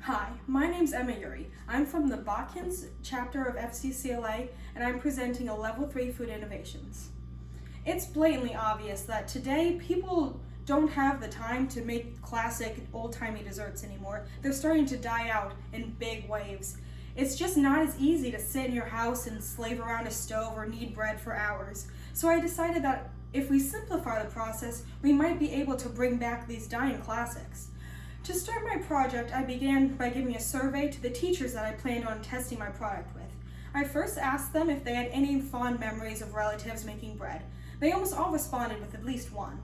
Hi, my name's Ewry. I'm from the Botkins chapter of FCCLA, and I'm presenting a Level 3 Food Innovations. It's blatantly obvious that today people don't have the time to make classic old-timey desserts anymore. They're starting to die out in big waves. It's just not as easy to sit in your house and slave around a stove or knead bread for hours. So I decided that if we simplify the process, we might be able to bring back these dying classics. To start my project, I began by giving a survey to the teachers that I planned on testing my product with. I first asked them if they had any fond memories of relatives making bread. They almost all responded with at least one.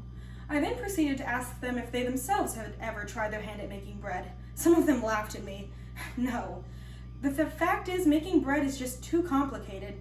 I then proceeded to ask them if they themselves had ever tried their hand at making bread. Some of them laughed at me. No. But the fact is, making bread is just too complicated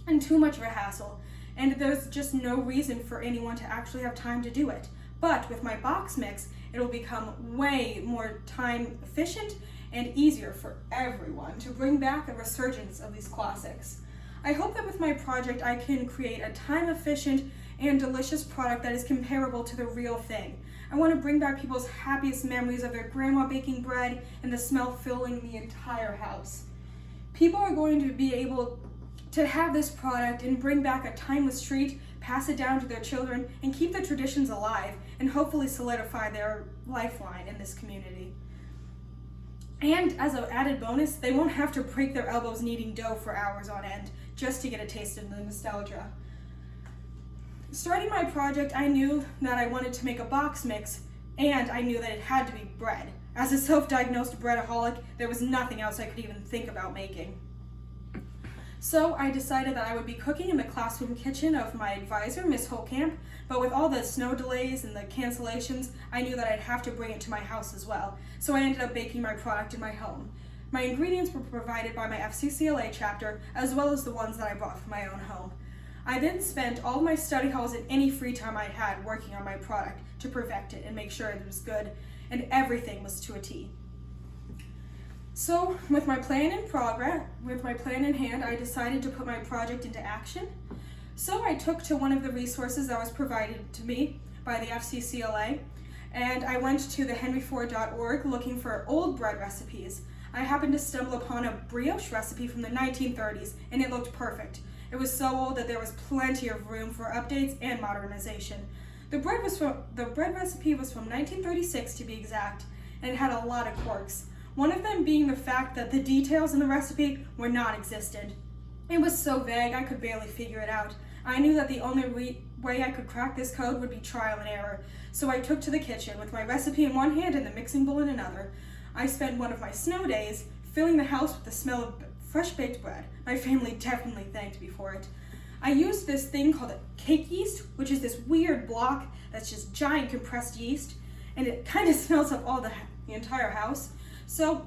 and too much of a hassle, and there's just no reason for anyone to actually have time to do it. But with my box mix, it will become way more time efficient and easier for everyone to bring back a resurgence of these classics. I hope that with my project I can create a time efficient and delicious product that is comparable to the real thing. I want to bring back people's happiest memories of their grandma baking bread and the smell filling the entire house. People are going to be able to have this product and bring back a timeless treat, pass it down to their children, and keep the traditions alive, and hopefully solidify their lifeline in this community. And as an added bonus, they won't have to break their elbows kneading dough for hours on end just to get a taste of the nostalgia. Starting my project, I knew that I wanted to make a box mix, and I knew that it had to be bread. As a self-diagnosed breadaholic, there was nothing else I could even think about making. So I decided that I would be cooking in the classroom kitchen of my advisor, Miss Holtkamp, but with all the snow delays and the cancellations, I knew that I'd have to bring it to my house as well. So I ended up baking my product in my home. My ingredients were provided by my FCCLA chapter, as well as the ones that I brought from my own home. I then spent all of my study halls and any free time I had working on my product to perfect it and make sure it was good, and everything was to a T. So, with my plan in hand, I decided to put my project into action. So I took to one of the resources that was provided to me by the FCCLA, and I went to the henryford.org looking for old bread recipes. I happened to stumble upon a brioche recipe from the 1930s, and it looked perfect. It was so old that there was plenty of room for updates and modernization. The bread recipe was from 1936 to be exact, and it had a lot of quirks. One of them being the fact that the details in the recipe were non-existent. It was so vague I could barely figure it out. I knew that the only way I could crack this code would be trial and error, so I took to the kitchen with my recipe in one hand and the mixing bowl in another. I spent one of my snow days filling the house with the smell of fresh baked bread. My family definitely thanked me for it. I used this thing called a cake yeast, which is this weird block that's just giant compressed yeast, and it kind of smells up all the entire house. So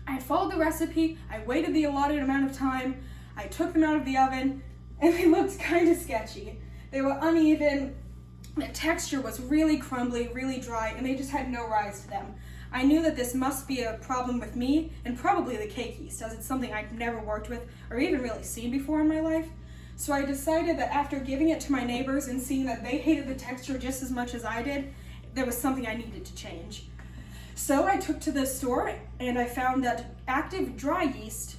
I followed the recipe, I waited the allotted amount of time, I took them out of the oven, and they looked kind of sketchy. They were uneven, the texture was really crumbly, really dry, and they just had no rise to them. I knew that this must be a problem with me, and probably the cake yeast, as it's something I'd never worked with or even really seen before in my life. So I decided that after giving it to my neighbors and seeing that they hated the texture just as much as I did, there was something I needed to change. So I took to the store and I found that active dry yeast,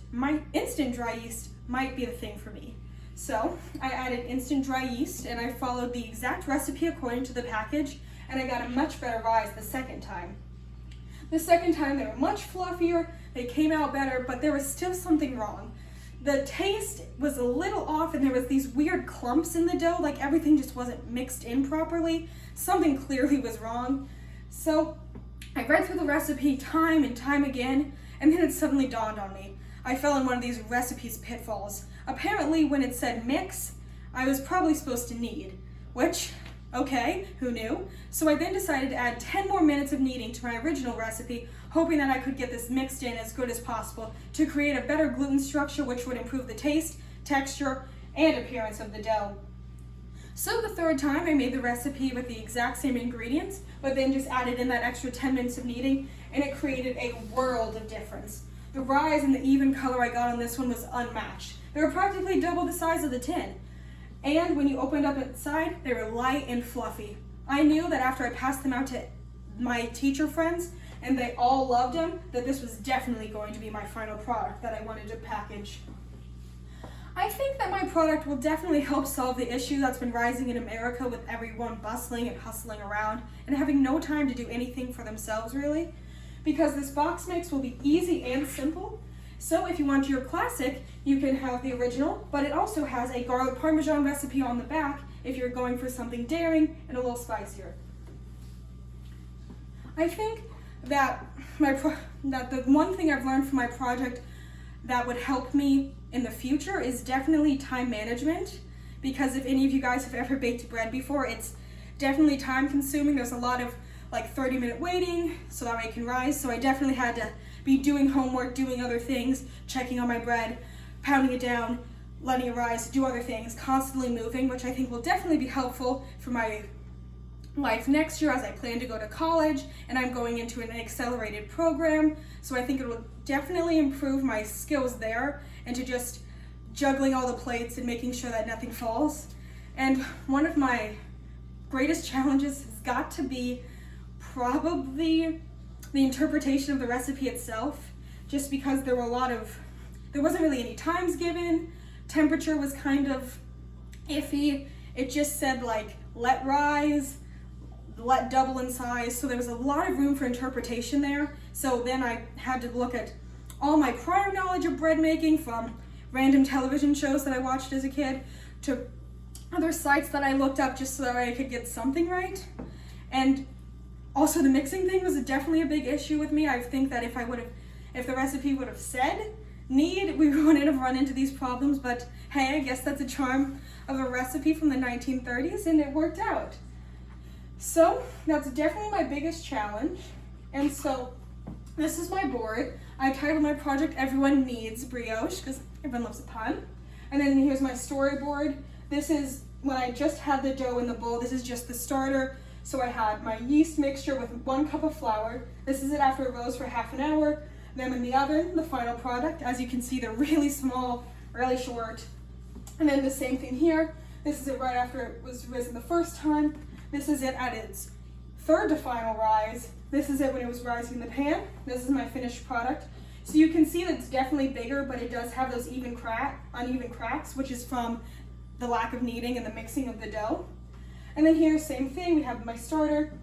instant dry yeast, might be the thing for me. So I added instant dry yeast and I followed the exact recipe according to the package, and I got a much better rise the second time. The second time they were much fluffier, they came out better, but there was still something wrong. The taste was a little off and there was these weird clumps in the dough, like everything just wasn't mixed in properly. Something clearly was wrong. So I read through the recipe time and time again, and then it suddenly dawned on me. I fell in one of these recipes pitfalls. Apparently, when it said mix, I was probably supposed to knead, which, okay, who knew? So I then decided to add 10 more minutes of kneading to my original recipe, hoping that I could get this mixed in as good as possible to create a better gluten structure which would improve the taste, texture, and appearance of the dough. So the third time I made the recipe with the exact same ingredients, but then just added in that extra 10 minutes of kneading, and it created a world of difference. The rise and the even color I got on this one was unmatched. They were practically double the size of the tin. And when you opened up inside, they were light and fluffy. I knew that after I passed them out to my teacher friends, and they all loved them, that this was definitely going to be my final product that I wanted to package. I think that my product will definitely help solve the issue that's been rising in America with everyone bustling and hustling around and having no time to do anything for themselves really, because this box mix will be easy and simple. So if you want your classic, you can have the original, but it also has a garlic parmesan recipe on the back if you're going for something daring and a little spicier. I think that the one thing I've learned from my project that would help me in the future is definitely time management, because if any of you guys have ever baked bread before, it's definitely time consuming. There's a lot of like 30-minute waiting so that way it can rise. So I definitely had to be doing homework, doing other things, checking on my bread, pounding it down, letting it rise, do other things, constantly moving, which I think will definitely be helpful for my life next year as I plan to go to college and I'm going into an accelerated program. So I think it will definitely improve my skills there and to just juggling all the plates and making sure that nothing falls. And one of my greatest challenges has got to be probably the interpretation of the recipe itself, just because there wasn't really any times given. Temperature was kind of iffy. It just said like, let rise, let double in size. So there was a lot of room for interpretation there. So then I had to look at all my prior knowledge of bread making, from random television shows that I watched as a kid to other sites that I looked up just so that I could get something right. And also the mixing thing was definitely a big issue with me. I think that if the recipe would have said knead, we wouldn't have run into these problems, but hey, I guess that's a charm of a recipe from the 1930s and it worked out. So that's definitely my biggest challenge. And so this is my board. I titled my project Everyone Needs Brioche because everyone loves a pun. And then here's my storyboard. This is when I just had the dough in the bowl. This is just the starter. So I had my yeast mixture with 1 cup of flour. This is it after it rose for half an hour. Then in the oven, the final product. As you can see, they're really small, really short. And then the same thing here. This is it right after it was risen the first time. This is it at its third to final rise. This is it when it was rising in the pan. This is my finished product. So you can see that it's definitely bigger, but it does have those uneven cracks, which is from the lack of kneading and the mixing of the dough. And then here, same thing, we have my starter.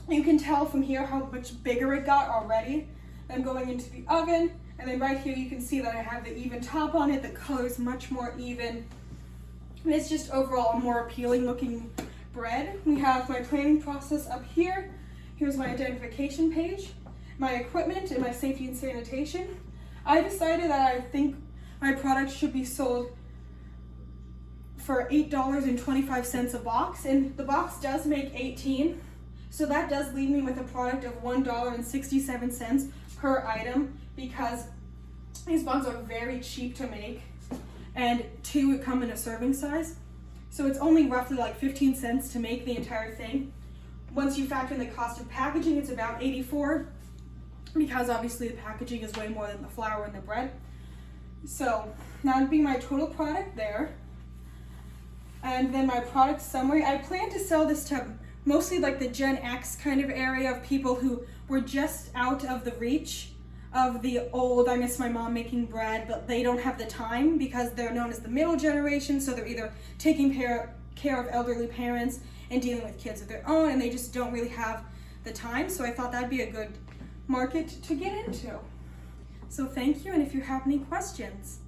You can tell from here how much bigger it got already. Then going into the oven, and then right here you can see that I have the even top on it. The color's much more even. And it's just overall a more appealing looking bread. We have my planning process up here. Here's my identification page, my equipment, and my safety and sanitation. I decided that I think my product should be sold for $8.25 a box, and the box does make 18, so that does leave me with a product of $1.67 per item, because these buns are very cheap to make, and 2 come in a serving size. So it's only roughly like 15 cents to make the entire thing. Once you factor in the cost of packaging, it's about 84, because obviously the packaging is way more than the flour and the bread. So that would be my total product there. And then my product summary. I plan to sell this to mostly like the Gen X kind of area of people who were just out of the reach of the old, I miss my mom making bread, but they don't have the time because they're known as the middle generation. So they're either taking care of elderly parents and dealing with kids of their own, and they just don't really have the time. So I thought that'd be a good market to get into. So thank you, and if you have any questions.